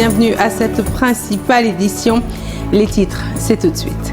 bienvenue à cette principale édition. Les titres, c'est tout de suite.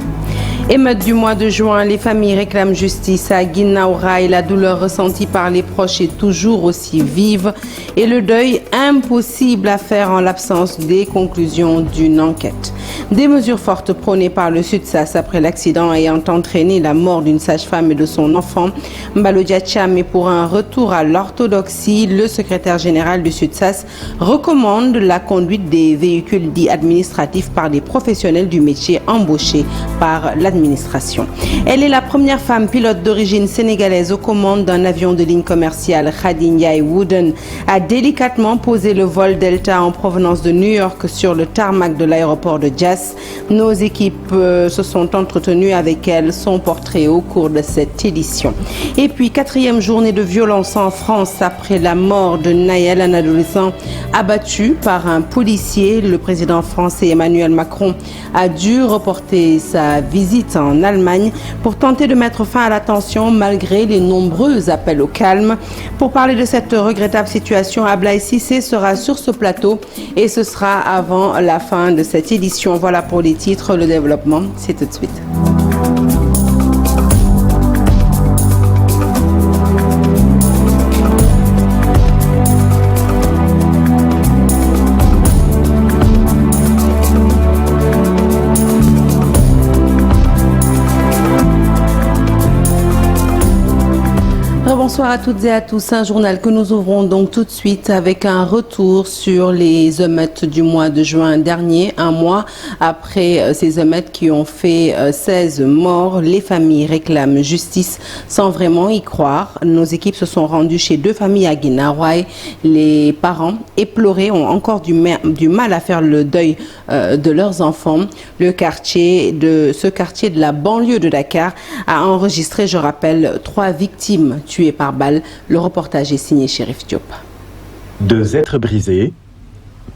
Émeute du mois de juin, les familles réclament justice à Guinaw Rail. La douleur ressentie par les proches est toujours aussi vive et le deuil impossible à faire en l'absence des conclusions d'une enquête. Des mesures fortes prônées par le SUTSAS après l'accident ayant entraîné la mort d'une sage-femme et de son enfant. Mbalodia Thiam est pour un retour à l'orthodoxie. Le secrétaire général du SUTSAS recommande la conduite des véhicules dits administratifs par des professionnels du métier embauchés par l'administration. Elle est la première femme pilote d'origine sénégalaise aux commandes d'un avion de ligne commerciale. Khady Ndiaye Wooden a délicatement posé le vol Delta en provenance de New York sur le tarmac de l'aéroport de Diass. Nos équipes se sont entretenues avec elle, son portrait au cours de cette édition. Et puis, 4e journée de violence en France après la mort de Naël, un adolescent abattu par un policier. Le président français Emmanuel Macron a dû reporter sa visite en Allemagne pour tenter de mettre fin à la tension malgré les nombreux appels au calme. Pour parler de cette regrettable situation, Ablaye Cissé sera sur ce plateau et ce sera avant la fin de cette édition. Voilà pour les titres, le développement, c'est tout de suite. Bonsoir à toutes et à tous. Un journal que nous ouvrons donc tout de suite avec un retour sur les émeutes du mois de juin dernier. Un mois après ces émeutes qui ont fait 16 morts, les familles réclament justice sans vraiment y croire. Nos équipes se sont rendues chez 2 familles à Guinaw Rail. Les parents éplorés ont encore du mal à faire le deuil de leurs enfants. Ce quartier de la banlieue de Dakar a enregistré, je rappelle, 3 victimes tuées par balle. Le reportage est signé Chérif Diop. 2 êtres brisés,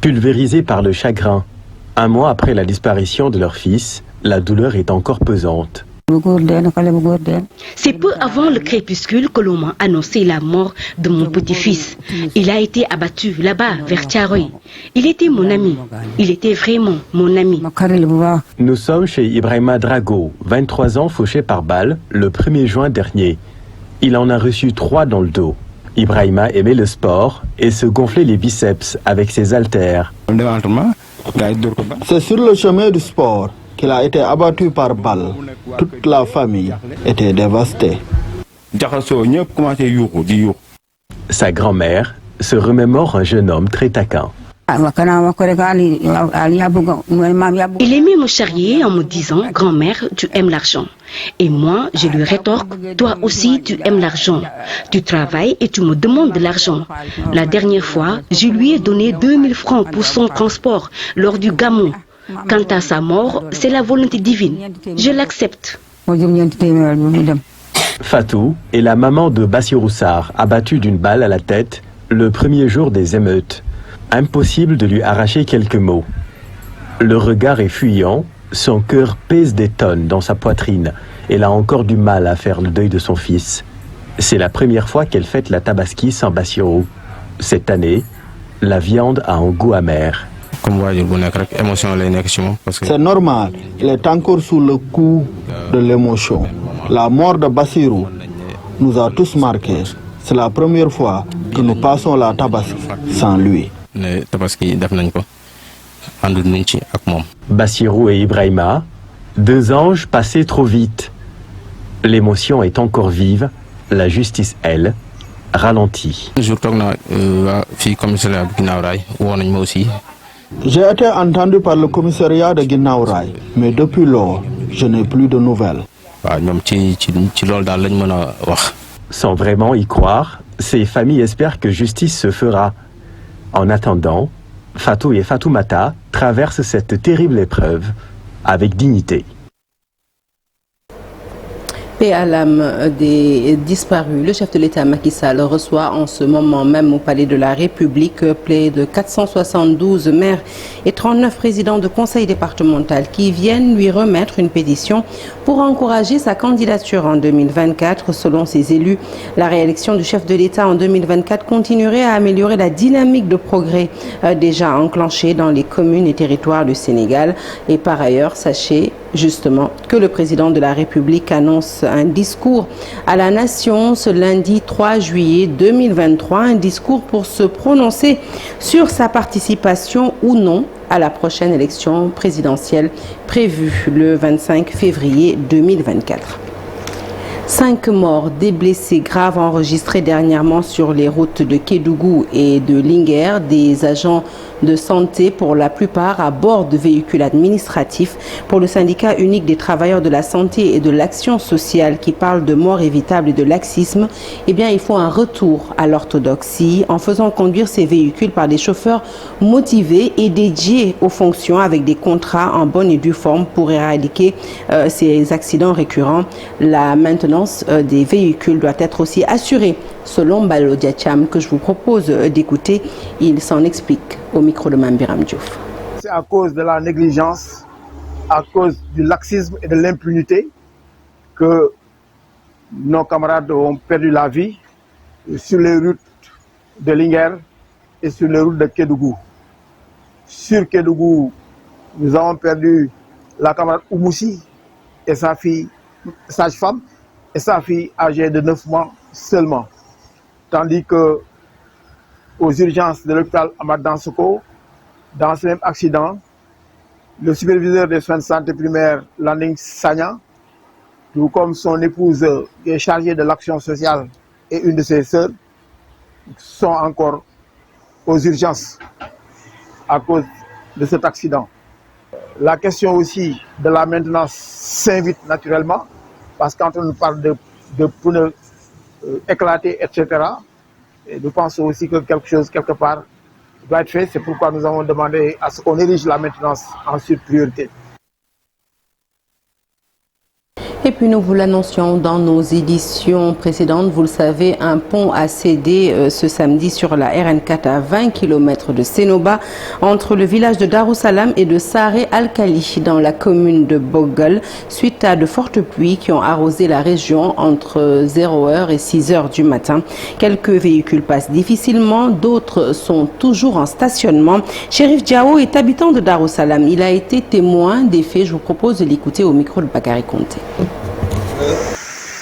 pulvérisés par le chagrin. Un mois après la disparition de leur fils, la douleur est encore pesante. C'est peu avant le crépuscule que l'on m'a annoncé la mort de mon petit-fils. Il a été abattu là-bas, vers Thiaroye. Il était mon ami. Il était vraiment mon ami. Nous sommes chez Ibrahima Drago, 23 ans, fauché par balle le 1er juin dernier. Il en a reçu 3 dans le dos. Ibrahima aimait le sport et se gonflait les biceps avec ses haltères. C'est sur le chemin du sport qu'il a été abattu par balle. Toute la famille était dévastée. Sa grand-mère se remémore un jeune homme très taquin. Il aimait me charrier en me disant « Grand-mère, tu aimes l'argent ». Et moi, je lui rétorque « Toi aussi, tu aimes l'argent. Tu travailles et tu me demandes de l'argent. » La dernière fois, je lui ai donné 2000 francs pour son transport lors du Gamou. Quant à sa mort, c'est la volonté divine. Je l'accepte. Fatou est la maman de Bassirou Sarr, abattue d'une balle à la tête le 1er jour des émeutes. Impossible de lui arracher quelques mots. Le regard est fuyant, son cœur pèse des tonnes dans sa poitrine. Elle a encore du mal à faire le deuil de son fils. C'est la première fois qu'elle fête la Tabaski sans Bassirou. Cette année, la viande a un goût amer. C'est normal, il est encore sous le coup de l'émotion. La mort de Bassirou nous a tous marqués. C'est la première fois que nous passons la Tabaski sans lui. Bassirou et Ibrahima, 2 anges passés trop vite. L'émotion est encore vive, la justice, elle, ralentit. J'ai été entendu par le commissariat de Guinaw Rail, mais depuis lors, je n'ai plus de nouvelles. Sans vraiment y croire, ces familles espèrent que justice se fera. En attendant, Fatou et Fatoumata traversent cette terrible épreuve avec dignité. Et à l'âme des disparus, le chef de l'État Macky Sall reçoit en ce moment même au Palais de la République près de 472 maires et 39 présidents de conseil départemental qui viennent lui remettre une pétition pour encourager sa candidature en 2024. Selon ces élus, la réélection du chef de l'État en 2024 continuerait à améliorer la dynamique de progrès déjà enclenchée dans les communes et territoires du Sénégal. Et par ailleurs, sachez justement que le président de la République annonce un discours à la nation ce lundi 3 juillet 2023, un discours pour se prononcer sur sa participation ou non à la prochaine élection présidentielle prévue le 25 février 2024. 5 morts, des blessés graves enregistrés dernièrement sur les routes de Kédougou et de Linguère, des agents de santé pour la plupart à bord de véhicules administratifs. Pour le syndicat unique des travailleurs de la santé et de l'action sociale qui parle de mort évitable et de laxisme, eh bien il faut un retour à l'orthodoxie en faisant conduire ces véhicules par des chauffeurs motivés et dédiés aux fonctions avec des contrats en bonne et due forme pour éradiquer ces accidents récurrents. La maintenance des véhicules doit être aussi assurée selon Balo Diacham que je vous propose d'écouter. Il s'en explique au micro de Mambiram Diouf. C'est à cause de la négligence, à cause du laxisme et de l'impunité que nos camarades ont perdu la vie sur les routes de Linguère et sur les routes de Kédougou. Sur Kédougou, nous avons perdu la camarade Oumoussi et sa fille sage-femme et sa fille âgée de 9 mois seulement. Tandis que aux urgences de l'hôpital Ahmad Dansoko, dans ce même accident, le superviseur des soins de santé primaire, Landing Sagna, tout comme son épouse qui est chargée de l'action sociale et une de ses sœurs, sont encore aux urgences à cause de cet accident. La question aussi de la maintenance s'invite naturellement, parce que quand on parle de pneus éclatés, etc., et nous pensons aussi que quelque chose, quelque part, doit être fait. C'est pourquoi nous avons demandé à ce qu'on érige la maintenance en priorité. Et puis nous vous l'annoncions dans nos éditions précédentes, vous le savez, un pont a cédé ce samedi sur la RN4 à 20 km de Sénoba, entre le village de Darussalam et de Saré Al-Khali dans la commune de Bogal, suite à de fortes pluies qui ont arrosé la région entre 0h et 6h du matin. Quelques véhicules passent difficilement, d'autres sont toujours en stationnement. Chérif Diao est habitant de Darussalam. Il a été témoin des faits. Je vous propose de l'écouter au micro de Bakary Conté.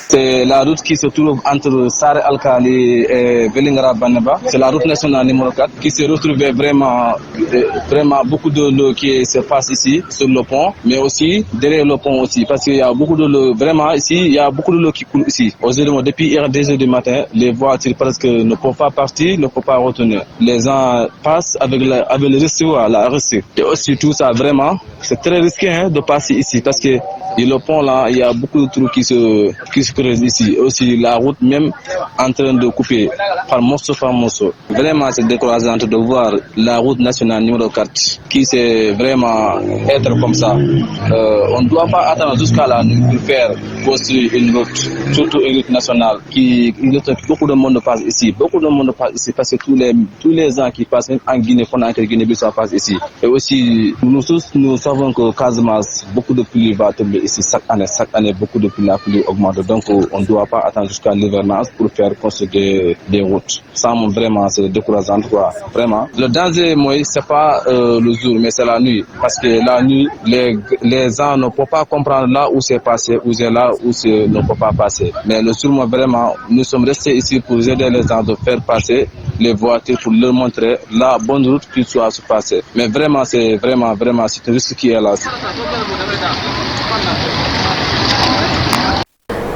C'est la route qui se trouve entre Saré Al-Khali et Vélingara Banaba. C'est la route nationale numéro 4 qui s'est retrouvée vraiment beaucoup de l'eau qui se passe ici sur le pont, mais aussi derrière le pont aussi, parce qu'il y a beaucoup de l'eau, vraiment ici, il y a beaucoup de l'eau qui coule ici. Aujourd'hui, depuis hier 2h du matin, les voitures presque ne peuvent pas partir, ne peuvent pas retourner. Les gens passent avec le réservoir, la recette. Et aussi tout ça, vraiment, c'est très risqué de passer ici, parce que le pont là, il y a beaucoup de trous qui se creusent ici. Aussi la route même en train de couper par morceau par morceau. Vraiment c'est décourageant de voir la route nationale numéro 4 qui sait vraiment être comme ça. On ne doit pas attendre jusqu'à la nuit pour faire construire une route, surtout une route nationale beaucoup de monde passe ici. Beaucoup de monde passe ici parce que tous les ans qui passent en Guinée, Guinée-Bissau passent ici. Et aussi nous tous nous savons que Casamance, beaucoup de pluie va tomber ici chaque année beaucoup de pluie, la pluie augmente. Donc on ne doit pas attendre jusqu'à l'hivernage pour faire construire des routes. Ça vraiment c'est décourageant quoi. Vraiment. Le danger moi c'est pas le jour mais c'est la nuit, parce que la nuit les gens ne peuvent pas comprendre là où c'est passé, où c'est là où c'est ne peut pas passer. Mais le jour moi vraiment nous sommes restés ici pour aider les gens de faire passer les voitures, pour leur montrer la bonne route qui soit se passer. Mais vraiment c'est c'est un risque qui est là.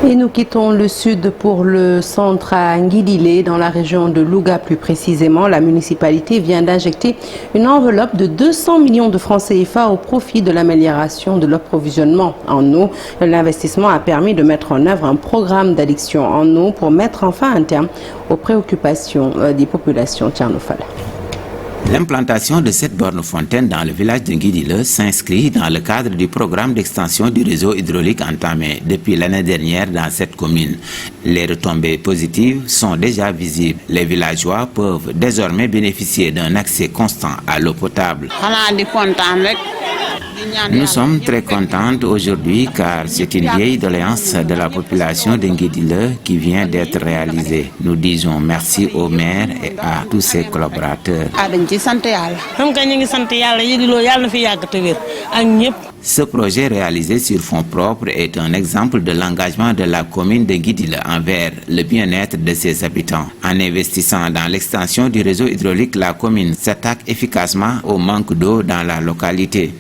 Et nous quittons le sud pour le centre à Nguidilé, dans la région de Louga plus précisément. La municipalité vient d'injecter une enveloppe de 200 millions de francs CFA au profit de l'amélioration de l'approvisionnement en eau. L'investissement a permis de mettre en œuvre un programme d'addiction en eau pour mettre enfin un terme aux préoccupations des populations tchernophiles. L'implantation de cette borne-fontaine dans le village de Nguidile s'inscrit dans le cadre du programme d'extension du réseau hydraulique entamé depuis l'année dernière dans cette commune. Les retombées positives sont déjà visibles. Les villageois peuvent désormais bénéficier d'un accès constant à l'eau potable. Nous sommes très contentes aujourd'hui car c'est une vieille doléance de la population de Nguidile qui vient d'être réalisée. Nous disons merci au maire et à tous ses collaborateurs. Ce projet réalisé sur fonds propres est un exemple de l'engagement de la commune de Nguidile envers le bien-être de ses habitants. En investissant dans l'extension du réseau hydraulique, la commune s'attaque efficacement au manque d'eau dans la localité.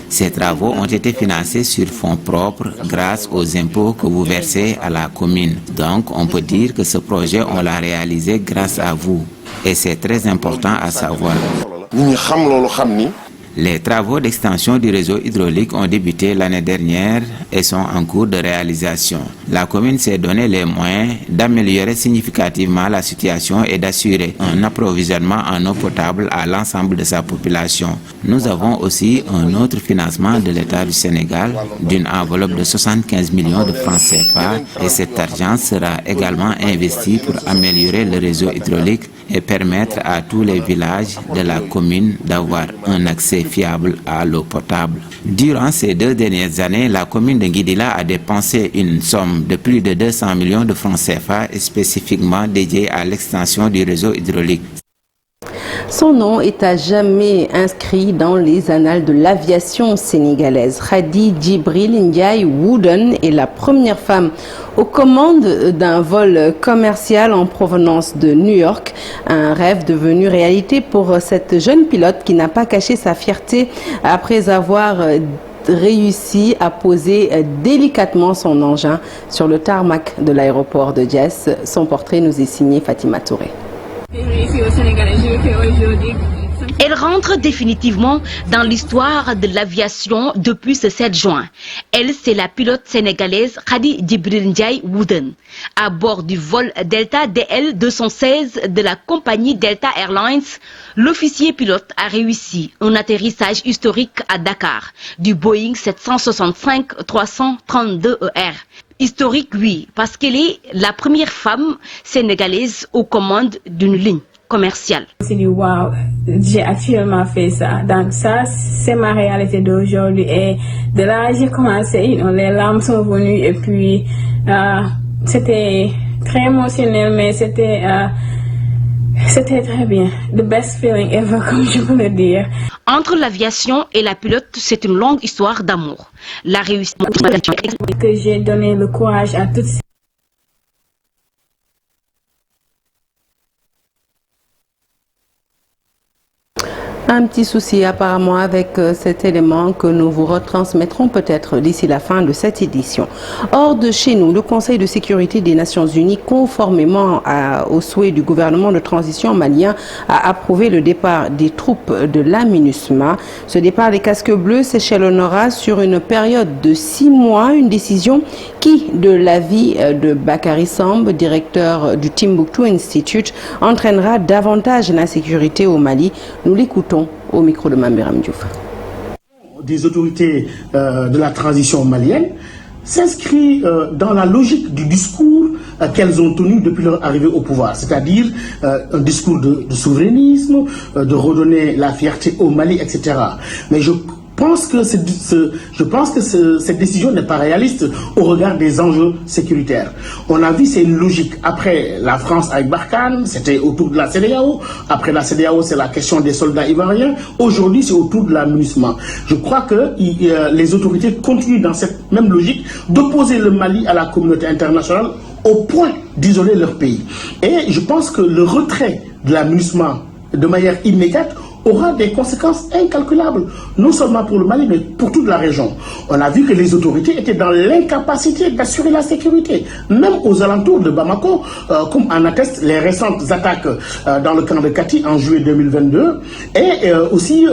Ces travaux ont été financés sur fonds propres grâce aux impôts que vous versez à la commune. Donc, on peut dire que ce projet, on l'a réalisé grâce à vous. Et c'est très important à savoir. Les travaux d'extension du réseau hydraulique ont débuté l'année dernière et sont en cours de réalisation. La commune s'est donné les moyens d'améliorer significativement la situation et d'assurer un approvisionnement en eau potable à l'ensemble de sa population. Nous avons aussi un autre financement de l'État du Sénégal d'une enveloppe de 75 millions de francs CFA et cet argent sera également investi pour améliorer le réseau hydraulique et permettre à tous les villages de la commune d'avoir un accès fiable à l'eau potable. Durant ces 2 dernières années, la commune de Nguidile a dépensé une somme de plus de 200 millions de francs CFA spécifiquement dédiée à l'extension du réseau hydraulique. Son nom est à jamais inscrit dans les annales de l'aviation sénégalaise. Khady Djibril Ndiaye Wooden est la première femme aux commandes d'un vol commercial en provenance de New York. Un rêve devenu réalité pour cette jeune pilote qui n'a pas caché sa fierté après avoir réussi à poser délicatement son engin sur le tarmac de l'aéroport de Diass. Son portrait nous est signé Fatima Touré. Elle rentre définitivement dans l'histoire de l'aviation depuis ce 7 juin. Elle, c'est la pilote sénégalaise Khady Djibril Ndiaye Wooden. À bord du vol Delta DL 216 de la compagnie Delta Airlines, l'officier pilote a réussi un atterrissage historique à Dakar du Boeing 765-332ER. Historique, oui, parce qu'elle est la première femme sénégalaise aux commandes d'une ligne commerciale. Wow, j'ai actuellement fait ça. Donc ça, c'est ma réalité d'aujourd'hui. Et de là, j'ai commencé, les larmes sont venues et puis c'était très émotionnel, mais c'était très bien. The best feeling ever, comme je peux le dire. Entre l'aviation et la pilote, c'est une longue histoire d'amour. La réussite que j'ai donné le courage à toutes. Un petit souci apparemment avec cet élément que nous vous retransmettrons peut-être d'ici la fin de cette édition. Hors de chez nous, le Conseil de sécurité des Nations Unies, conformément au souhait du gouvernement de transition malien, a approuvé le départ des troupes de la MINUSMA. Ce départ des casques bleus s'échelonnera sur une période de 6 mois, une décision qui, de l'avis de Bakary Samb, directeur du Timbuktu Institute, entraînera davantage l'insécurité au Mali. Nous l'écoutons au micro de Mambiram Diouf. Des autorités de la transition malienne s'inscrit dans la logique du discours qu'elles ont tenu depuis leur arrivée au pouvoir, c'est-à-dire un discours de souverainisme, de redonner la fierté au Mali, etc. Mais je pense que cette décision n'est pas réaliste au regard des enjeux sécuritaires. On a vu, c'est une logique. Après la France avec Barkhane, c'était autour de la CEDEAO. Après la CEDEAO, c'est la question des soldats ivoiriens. Aujourd'hui, c'est autour de la MINUSMA. Je crois que les autorités continuent dans cette même logique d'opposer le Mali à la communauté internationale au point d'isoler leur pays. Et je pense que le retrait de la MINUSMA de manière immédiate aura des conséquences incalculables, non seulement pour le Mali, mais pour toute la région. On a vu que les autorités étaient dans l'incapacité d'assurer la sécurité, même aux alentours de Bamako, comme en attestent les récentes attaques dans le camp de Kati en juillet 2022, et aussi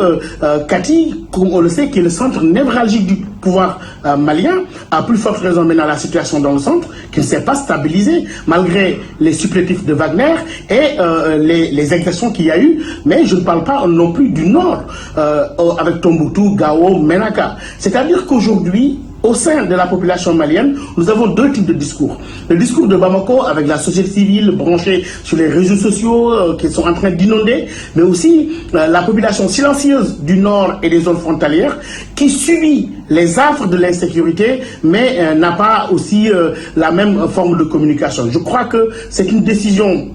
Kati, comme on le sait, qui est le centre névralgique pouvoir malien, à plus forte raison maintenant la situation dans le centre, qui ne s'est pas stabilisée, malgré les supplétifs de Wagner et les agressions qu'il y a eu. Mais je ne parle pas non plus du nord, avec Tombouctou, Gao, Menaka. C'est-à-dire qu'aujourd'hui, au sein de la population malienne, nous avons deux types de discours. Le discours de Bamako avec la société civile branchée sur les réseaux sociaux qui sont en train d'inonder, mais aussi la population silencieuse du nord et des zones frontalières qui subit les affres de l'insécurité, mais n'a pas aussi la même forme de communication. Je crois que c'est une décision,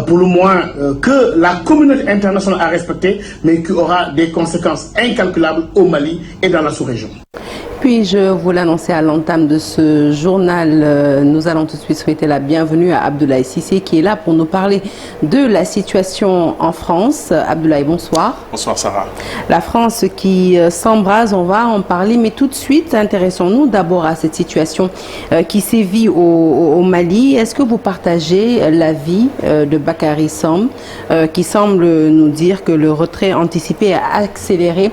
pour le moins, que la communauté internationale a respectée, mais qui aura des conséquences incalculables au Mali et dans la sous-région. Puis je vous l'annonçais à l'entame de ce journal, nous allons tout de suite souhaiter la bienvenue à Abdoulaye Cissé qui est là pour nous parler de la situation en France. Abdoulaye, bonsoir. Bonsoir Sarah. La France qui s'embrase, on va en parler, mais tout de suite intéressons-nous d'abord à cette situation qui sévit au Mali. Est-ce que vous partagez l'avis de Bakary Samb qui semble nous dire que le retrait anticipé a accéléré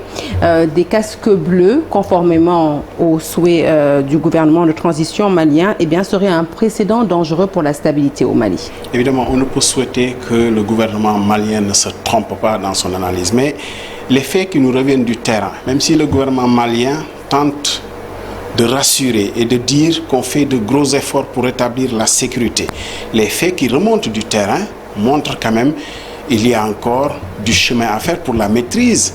des casques bleus conformément au souhait du gouvernement de transition malien, eh bien, serait un précédent dangereux pour la stabilité au Mali? Évidemment, on ne peut souhaiter que le gouvernement malien ne se trompe pas dans son analyse, mais les faits qui nous reviennent du terrain, même si le gouvernement malien tente de rassurer et de dire qu'on fait de gros efforts pour rétablir la sécurité, les faits qui remontent du terrain montrent quand même qu'il y a encore du chemin à faire pour la maîtrise.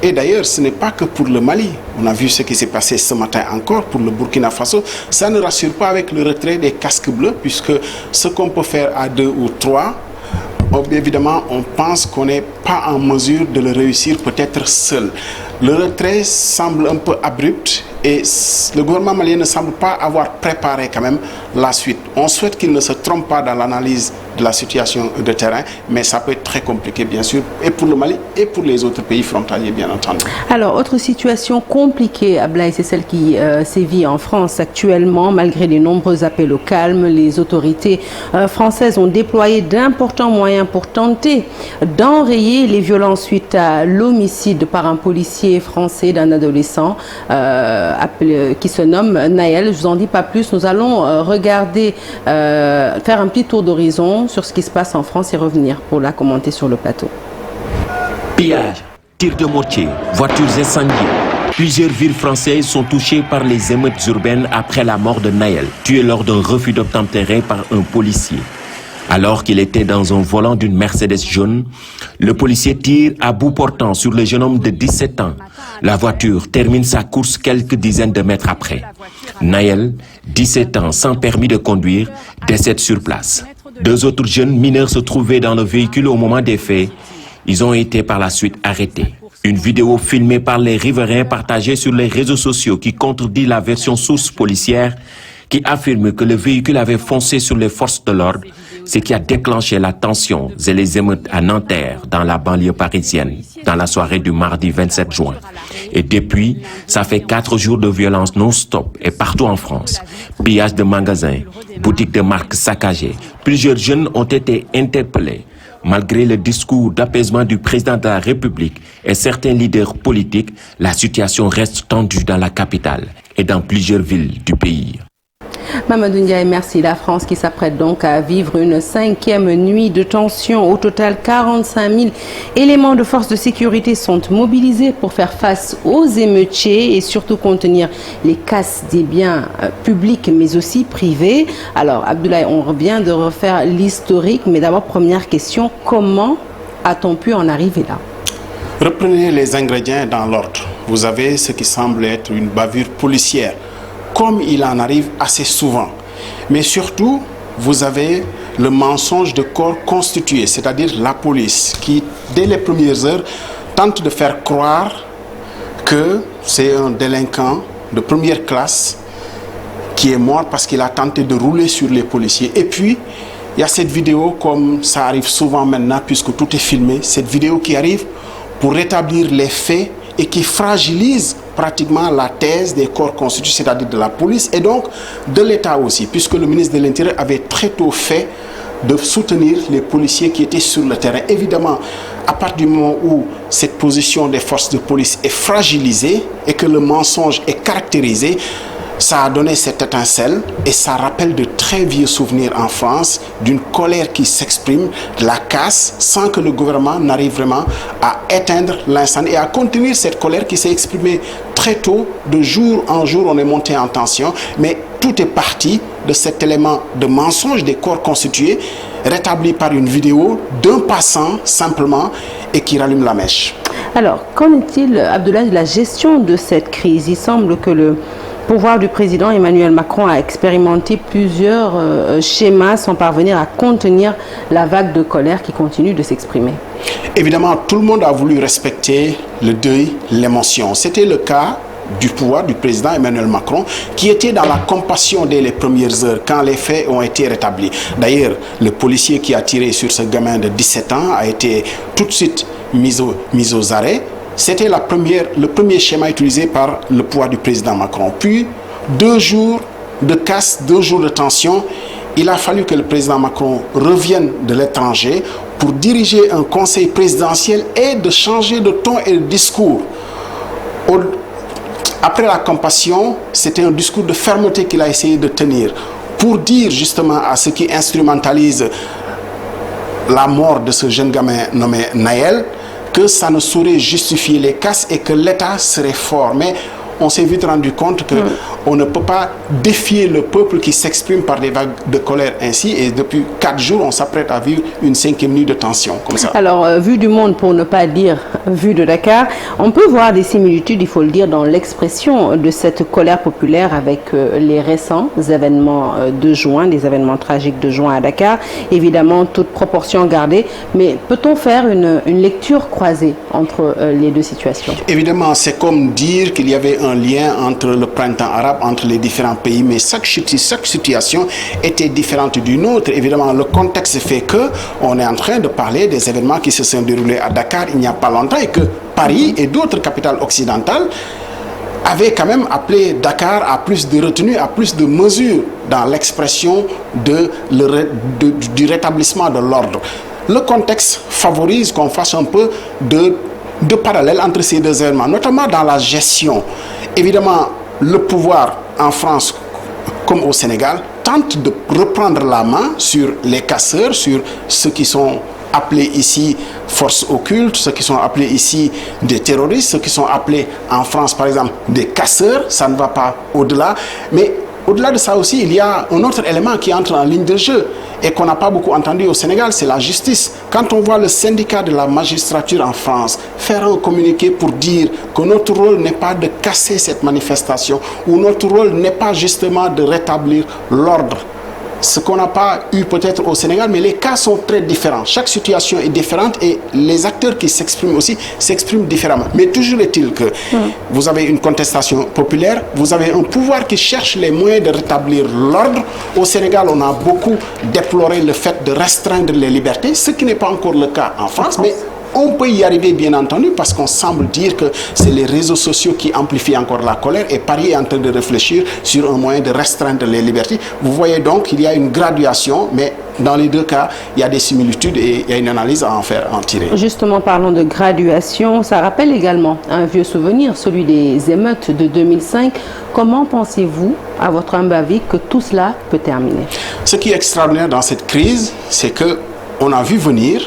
Et d'ailleurs, ce n'est pas que pour le Mali. On a vu ce qui s'est passé ce matin encore pour le Burkina Faso. Ça ne rassure pas avec le retrait des casques bleus, puisque ce qu'on peut faire à 2 ou 3, évidemment, on pense qu'on n'est pas en mesure de le réussir peut-être seul. Le retrait semble un peu abrupt et le gouvernement malien ne semble pas avoir préparé quand même la suite. On souhaite qu'il ne se trompe pas dans l'analyse de la situation de terrain, mais ça peut être très compliqué bien sûr, et pour le Mali et pour les autres pays frontaliers bien entendu. Alors, autre situation compliquée, Ablaye, c'est celle qui sévit en France actuellement. Malgré les nombreux appels au calme, les autorités françaises ont déployé d'importants moyens pour tenter d'enrayer les violences suite à l'homicide par un policier français d'un adolescent qui se nomme Naël. Je vous en dis pas plus, nous allons regarder, faire un petit tour d'horizon sur ce qui se passe en France et revenir pour la commenter sur le plateau. Pillage, tirs de mortier, voitures incendiées. Plusieurs villes françaises sont touchées par les émeutes urbaines après la mort de Naël, tué lors d'un refus d'obtempérer par un policier. Alors qu'il était dans un volant d'une Mercedes jaune, le policier tire à bout portant sur le jeune homme de 17 ans. La voiture termine sa course quelques dizaines de mètres après. Naël, 17 ans, sans permis de conduire, décède sur place. 2 autres jeunes mineurs se trouvaient dans le véhicule au moment des faits. Ils ont été par la suite arrêtés. Une vidéo filmée par les riverains partagée sur les réseaux sociaux qui contredit la version source policière qui affirme que le véhicule avait foncé sur les forces de l'ordre, ce qui a déclenché la tension et les émeutes à Nanterre, dans la banlieue parisienne, dans la soirée du mardi 27 juin. Et depuis, ça fait 4 jours de violence non-stop et partout en France. Pillage de magasins, boutiques de marques saccagées. Plusieurs jeunes ont été interpellés. Malgré le discours d'apaisement du président de la République et certains leaders politiques, la situation reste tendue dans la capitale et dans plusieurs villes du pays. Mamadou Ndiaye, merci. La France qui s'apprête donc à vivre une 5e nuit de tension. Au total, 45 000 éléments de force de sécurité sont mobilisés pour faire face aux émeutiers et surtout contenir les casses des biens publics mais aussi privés. Alors, Abdoulaye, on vient de refaire l'historique, mais d'abord, première question, comment a-t-on pu en arriver là? Reprenez les ingrédients dans l'ordre. Vous avez ce qui semble être une bavure policière, comme il en arrive assez souvent. Mais surtout, vous avez le mensonge de corps constitué, c'est-à-dire la police, qui, dès les premières heures, tente de faire croire que c'est un délinquant de première classe qui est mort parce qu'il a tenté de rouler sur les policiers. Et puis, il y a cette vidéo, comme ça arrive souvent maintenant, puisque tout est filmé, cette vidéo qui arrive pour rétablir les faits et qui fragilise pratiquement la thèse des corps constitués, c'est-à-dire de la police et donc de l'État aussi, puisque le ministre de l'Intérieur avait très tôt fait de soutenir les policiers qui étaient sur le terrain. Évidemment, à partir du moment où cette position des forces de police est fragilisée et que le mensonge est caractérisé, ça a donné cette étincelle et ça rappelle de très vieux souvenirs en France d'une colère qui s'exprime, de la casse, sans que le gouvernement n'arrive vraiment à éteindre l'incendie et à contenir cette colère qui s'est exprimée très tôt. De jour en jour, on est monté en tension, mais tout est parti de cet élément de mensonge des corps constitués, rétabli par une vidéo d'un passant simplement et qui rallume la mèche. Alors, qu'en est-il, Abdoulaye, de la gestion de cette crise? Il semble que le pouvoir du président Emmanuel Macron a expérimenté plusieurs schémas sans parvenir à contenir la vague de colère qui continue de s'exprimer. Évidemment, tout le monde a voulu respecter le deuil, l'émotion. C'était le cas du pouvoir du président Emmanuel Macron, qui était dans la compassion dès les premières heures, quand les faits ont été rétablis. D'ailleurs, le policier qui a tiré sur ce gamin de 17 ans a été tout de suite mis aux arrêts. C'était le premier schéma utilisé par le pouvoir du président Macron. Puis, 2 jours de casse, 2 jours de tension, il a fallu que le président Macron revienne de l'étranger pour diriger un conseil présidentiel et de changer de ton et de discours. Après la compassion, c'était un discours de fermeté qu'il a essayé de tenir pour dire justement à ceux qui instrumentalisent la mort de ce jeune gamin nommé Naël que ça ne saurait justifier les casses et que l'État serait fort. Mais on s'est vite rendu compte qu'on ne peut pas défier le peuple qui s'exprime par des vagues de colère ainsi. Et depuis 4 jours, on s'apprête à vivre une 5e nuit de tension comme ça. Alors, vu du monde, pour ne pas dire vu de Dakar, on peut voir des similitudes, il faut le dire, dans l'expression de cette colère populaire avec les récents événements de juin, des événements tragiques de juin à Dakar. Évidemment, toute proportion gardée. Mais peut-on faire une lecture croisée entre les deux situations? Évidemment, c'est comme dire qu'il y avait un lien entre le printemps arabe, entre les différents pays, mais chaque situation était différente d'une autre. Évidemment, le contexte fait que on est en train de parler des événements qui se sont déroulés à Dakar il n'y a pas longtemps et que Paris et d'autres capitales occidentales avaient quand même appelé Dakar à plus de retenue, à plus de mesures dans l'expression du rétablissement de l'ordre. Le contexte favorise qu'on fasse un peu de parallèle entre ces deux événements, notamment dans la gestion. Évidemment, le pouvoir en France comme au Sénégal tente de reprendre la main sur les casseurs, sur ceux qui sont appelés ici forces occultes, ceux qui sont appelés ici des terroristes, ceux qui sont appelés en France par exemple des casseurs. Ça ne va pas au-delà, mais au-delà de ça aussi, il y a un autre élément qui entre en ligne de jeu et qu'on n'a pas beaucoup entendu au Sénégal, c'est la justice. Quand on voit le syndicat de la magistrature en France faire un communiqué pour dire que notre rôle n'est pas de casser cette manifestation ou notre rôle n'est pas justement de rétablir l'ordre, ce qu'on n'a pas eu peut-être au Sénégal, mais les cas sont très différents. Chaque situation est différente et les acteurs qui s'expriment aussi s'expriment différemment. Mais toujours est-il que vous avez une contestation populaire, vous avez un pouvoir qui cherche les moyens de rétablir l'ordre. Au Sénégal, on a beaucoup déploré le fait de restreindre les libertés, ce qui n'est pas encore le cas en France, mais on peut y arriver bien entendu parce qu'on semble dire que c'est les réseaux sociaux qui amplifient encore la colère et Paris est en train de réfléchir sur un moyen de restreindre les libertés. Vous voyez donc qu'il y a une graduation, mais dans les deux cas, il y a des similitudes et il y a une analyse à en tirer. Justement, parlons de graduation, ça rappelle également un vieux souvenir, celui des émeutes de 2005. Comment pensez-vous, à votre humble avis, que tout cela peut terminer? Ce qui est extraordinaire dans cette crise, c'est que on a vu venir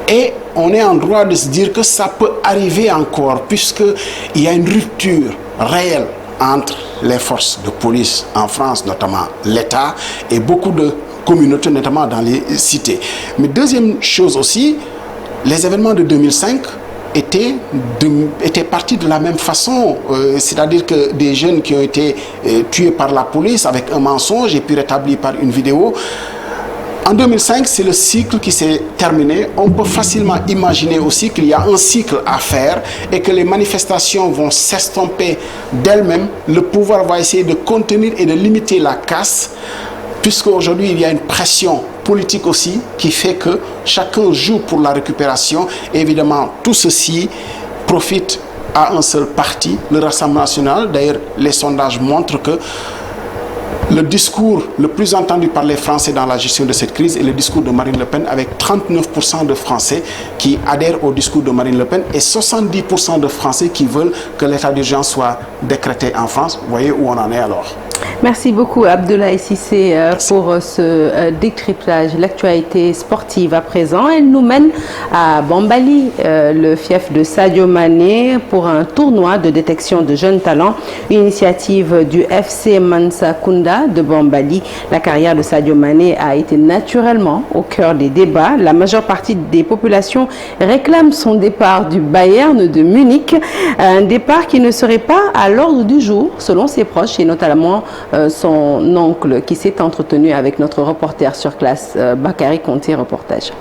et on est en droit de se dire que ça peut arriver encore puisqu'il y a une rupture réelle entre les forces de police en France, notamment l'État, et beaucoup de communautés, notamment dans les cités. Mais deuxième chose aussi, les événements de 2005 étaient partis de la même façon, c'est-à-dire que des jeunes qui ont été tués par la police avec un mensonge et puis rétablis par une vidéo. En 2005, c'est le cycle qui s'est terminé. On peut facilement imaginer aussi qu'il y a un cycle à faire et que les manifestations vont s'estomper d'elles-mêmes. Le pouvoir va essayer de contenir et de limiter la casse, puisqu'aujourd'hui, il y a une pression politique aussi qui fait que chacun joue pour la récupération. Et évidemment, tout ceci profite à un seul parti, le Rassemblement national. D'ailleurs, les sondages montrent que Le discours le plus entendu par les Français dans la gestion de cette crise est le discours de Marine Le Pen, avec 39% de Français qui adhèrent au discours de Marine Le Pen et 70% de Français qui veulent que l'état d'urgence soit décrété en France. Vous voyez où on en est alors. Merci beaucoup Abdoulaye Cissé pour ce décryptage. L'actualité sportive à présent, elle nous mène à Bambali, le fief de Sadio Mané, pour un tournoi de détection de jeunes talents, une initiative du FC Mansa Kunda de Bambali. La carrière de Sadio Mané a été naturellement au cœur des débats. La majeure partie des populations réclament son départ du Bayern de Munich, un départ qui ne serait pas à l'ordre du jour selon ses proches et notamment son oncle qui s'est entretenu avec notre reporter sur place, Bakary Conté, reportage.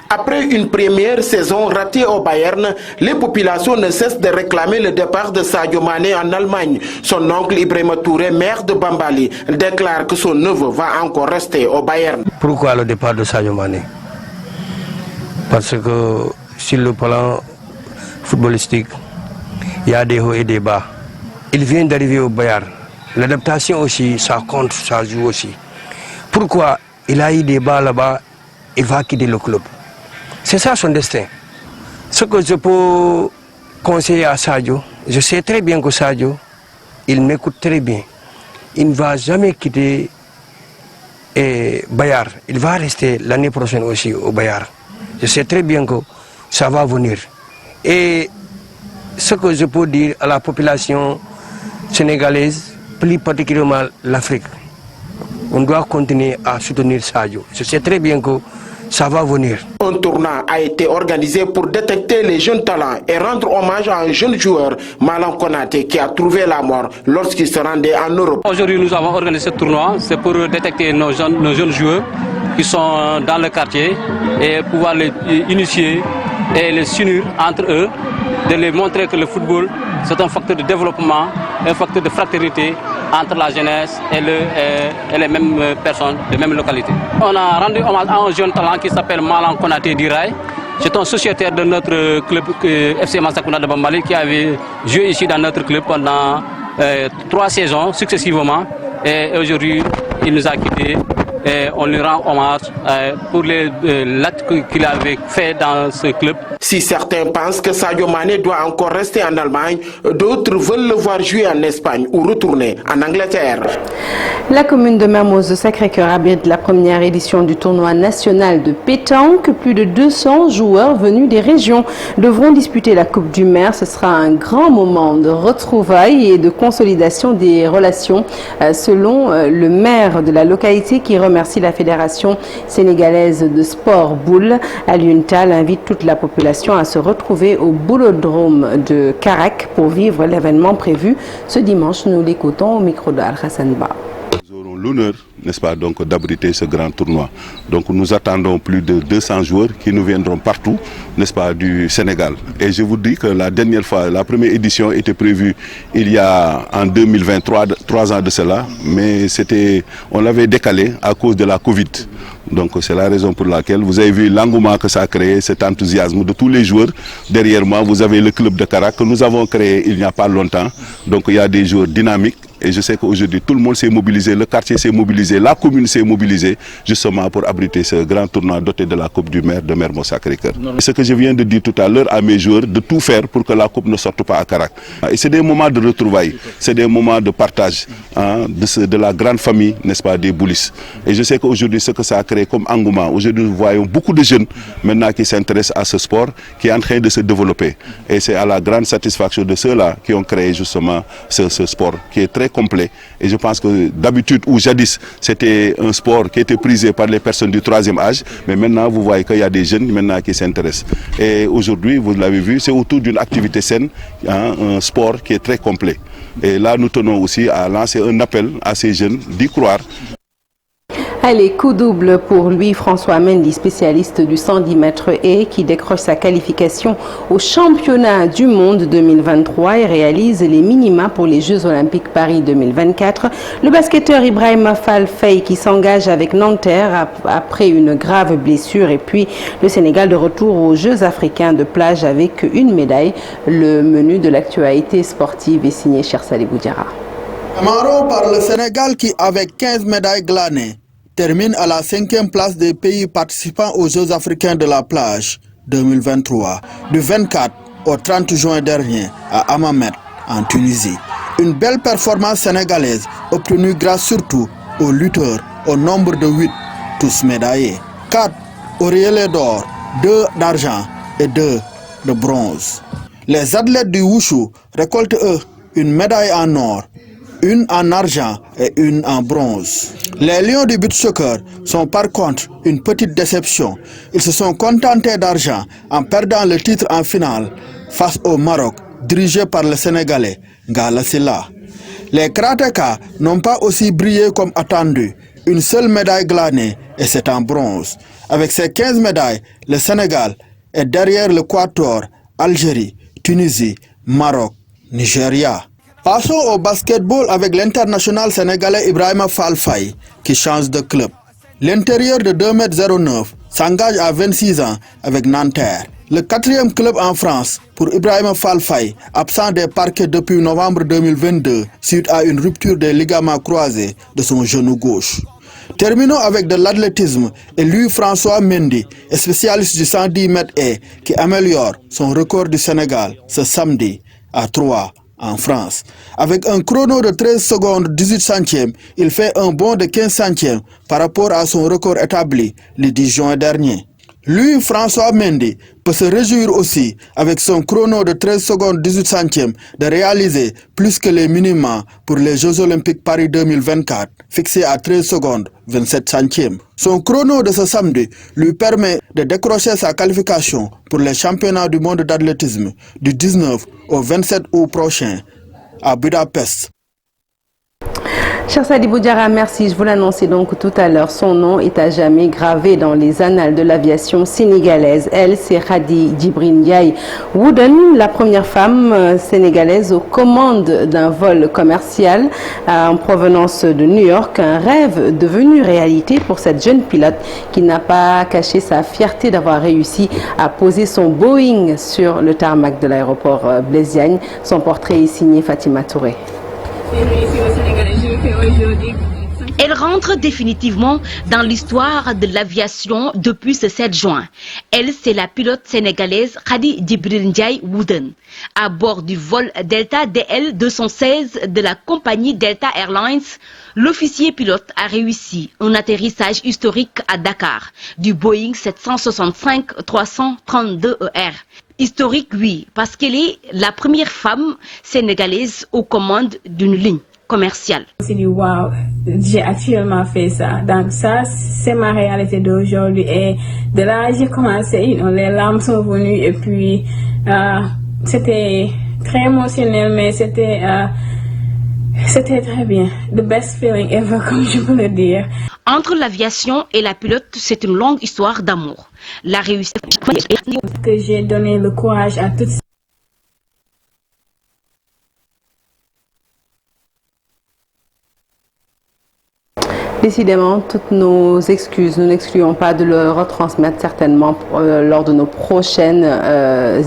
Après une première saison ratée au Bayern, les populations ne cessent de réclamer le départ de Sadio Mané en Allemagne. Son oncle Ibrahima Touré, maire de Bambali, déclare que son neveu va encore rester au Bayern. Pourquoi le départ de Sadio Mané? Parce que sur le plan footballistique, il y a des hauts et des bas. Il vient d'arriver au Bayern. L'adaptation aussi, ça compte, ça joue aussi. Pourquoi il a eu des bas là-bas, il va quitter le club? C'est ça son destin. Ce que je peux conseiller à Sadio, je sais très bien que Sadio, il m'écoute très bien. Il ne va jamais quitter Bayern. Il va rester l'année prochaine aussi au Bayern. Je sais très bien que ça va venir. Et ce que je peux dire à la population sénégalaise, plus particulièrement l'Afrique, on doit continuer à soutenir Sadio. Je sais très bien que ça va venir. Un tournoi a été organisé pour détecter les jeunes talents et rendre hommage à un jeune joueur, Malang Konaté, qui a trouvé la mort lorsqu'il se rendait en Europe. Aujourd'hui, nous avons organisé ce tournoi, c'est pour détecter nos jeunes joueurs qui sont dans le quartier et pouvoir les initier et les s'unir entre eux, de les montrer que le football, c'est un facteur de développement, un facteur de fraternité entre la jeunesse et les mêmes personnes, les mêmes localités. On a rendu hommage à un jeune talent qui s'appelle Malang Konaté Diraï. C'est un sociétaire de notre club FC Mansa Kunda de Bambali qui avait joué ici dans notre club pendant 3 saisons successivement. Et aujourd'hui, il nous a quittés. Et on lui rend hommage pour l'acte qu'il avait fait dans ce club. Si certains pensent que Sadio Mané doit encore rester en Allemagne, d'autres veulent le voir jouer en Espagne ou retourner en Angleterre. La commune de Mermoz Sacré-Cœur abrite la première édition du tournoi national de pétanque. Plus de 200 joueurs venus des régions devront disputer la Coupe du Maire. Ce sera un grand moment de retrouvailles et de consolidation des relations, selon le maire de la localité qui remercie la Fédération sénégalaise de sport boule. Alioune Tall invite toute la population à se retrouver au boulodrome de Karak pour vivre l'événement prévu ce dimanche. Nous l'écoutons au micro de Al-Hassan Ba. Nous aurons l'honneur, n'est-ce pas, donc d'abriter ce grand tournoi. Donc nous attendons plus de 200 joueurs qui nous viendront partout, n'est-ce pas, du Sénégal. Et je vous dis que la dernière fois, la première édition était prévue il y a en 2023, 3 ans de cela, mais on l'avait décalé à cause de la Covid. Donc c'est la raison pour laquelle vous avez vu l'engouement que ça a créé, cet enthousiasme de tous les joueurs. Derrière moi, vous avez le club de Karak que nous avons créé il n'y a pas longtemps. Donc il y a des joueurs dynamiques. Et je sais qu'aujourd'hui, tout le monde s'est mobilisé, le quartier s'est mobilisé, la commune s'est mobilisée, justement pour abriter ce grand tournoi doté de la Coupe du Maire de Mermoz Sacré-Cœur. Ce que je viens de dire tout à l'heure à mes joueurs, de tout faire pour que la Coupe ne sorte pas à Karak. Et c'est des moments de retrouvailles, c'est des moments de partage de la grande famille, n'est-ce pas, des boulistes. Et je sais qu'aujourd'hui, ce que ça a créé comme engouement, aujourd'hui nous voyons beaucoup de jeunes maintenant qui s'intéressent à ce sport, qui est en train de se développer. Et c'est à la grande satisfaction de ceux-là qui ont créé justement ce sport, qui est très complet. Et je pense que d'habitude ou jadis c'était un sport qui était prisé par les personnes du 3e âge, mais maintenant vous voyez qu'il y a des jeunes maintenant qui s'intéressent. Et aujourd'hui, vous l'avez vu, c'est autour d'une activité saine, un sport qui est très complet. Et là nous tenons aussi à lancer un appel à ces jeunes d'y croire. Allez, coup double pour lui, François Mendy, spécialiste du 110 mètres et qui décroche sa qualification au championnat du monde 2023 et réalise les minima pour les Jeux Olympiques Paris 2024. Le basketteur Ibrahima Fall Faye qui s'engage avec Nanterre après une grave blessure et puis le Sénégal de retour aux Jeux africains de plage avec une médaille. Le menu de l'actualité sportive est signé Cher Salih Boudiara. Démarrons par le Sénégal qui, avec 15 médailles glanées, termine à la 5e place des pays participants aux Jeux africains de la plage 2023, du 24 au 30 juin dernier à Hammamet, en Tunisie. Une belle performance sénégalaise obtenue grâce surtout aux lutteurs au nombre de 8, tous médaillés. 4 auréolés d'or, 2 d'argent et 2 de bronze. Les athlètes du Wushu récoltent eux une médaille en or, une en argent et une en bronze. Les Lions du beach soccer sont par contre une petite déception. Ils se sont contentés d'argent en perdant le titre en finale face au Maroc, dirigé par le Sénégalais Ngalla Sylla. Les karatékas n'ont pas aussi brillé comme attendu. Une seule médaille glanée et c'est en bronze. Avec ces 15 médailles, le Sénégal est derrière le Quatuor, Algérie, Tunisie, Maroc, Nigeria. Passons au basketball avec l'international sénégalais Ibrahima Fall Faye qui change de club. L'intérieur de 2,09 m s'engage à 26 ans avec Nanterre. Le 4e club en France pour Ibrahima Fall Faye, absent des parquets depuis novembre 2022 suite à une rupture des ligaments croisés de son genou gauche. Terminons avec de l'athlétisme et Louis-François Mendy, spécialiste du 110 mètres et qui améliore son record du Sénégal ce samedi à Troyes en France. Avec un chrono de 13 secondes 18 centièmes, il fait un bond de 15 centièmes par rapport à son record établi le 10 juin dernier. Lui, François Mendy, peut se réjouir aussi, avec son chrono de 13 secondes 18 centièmes, de réaliser plus que les minima pour les Jeux Olympiques Paris 2024, fixés à 13 secondes 27 centièmes. Son chrono de ce samedi lui permet de décrocher sa qualification pour les championnats du monde d'athlétisme du 19 au 27 août prochain à Budapest. Cher Sadibou Diarra, merci. Je vous l'annonçais donc tout à l'heure. Son nom est à jamais gravé dans les annales de l'aviation sénégalaise. Elle, c'est Khady Djibril Ndiaye Wooden, la première femme sénégalaise aux commandes d'un vol commercial en provenance de New York. Un rêve devenu réalité pour cette jeune pilote qui n'a pas caché sa fierté d'avoir réussi à poser son Boeing sur le tarmac de l'aéroport Blaise Diagne. Son portrait est signé Fatima Touré. Elle rentre définitivement dans l'histoire de l'aviation depuis ce 7 juin. Elle, c'est la pilote sénégalaise Khady Djibril Ndiaye Wooden. À bord du vol Delta DL 216 de la compagnie Delta Airlines, l'officier pilote a réussi un atterrissage historique à Dakar du Boeing 765-332ER. Historique, oui, parce qu'elle est la première femme sénégalaise aux commandes d'une ligne commerciale. C'est dit, waouh, j'ai actuellement fait ça. Donc ça, c'est ma réalité d'aujourd'hui. Et de là, j'ai commencé, les larmes sont venues et puis c'était très émotionnel, mais c'était très bien. The best feeling ever, comme je peux le dire. Entre l'aviation et la pilote, c'est une longue histoire d'amour. La réussite que j'ai donné le courage à toutes. Décidément, toutes nos excuses, nous n'excluons pas de le retransmettre certainement lors de nos prochaines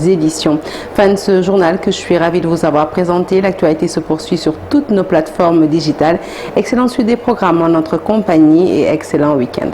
éditions. Fin de ce journal que je suis ravie de vous avoir présenté. L'actualité se poursuit sur toutes nos plateformes digitales. Excellente suite des programmes en notre compagnie et excellent week-end.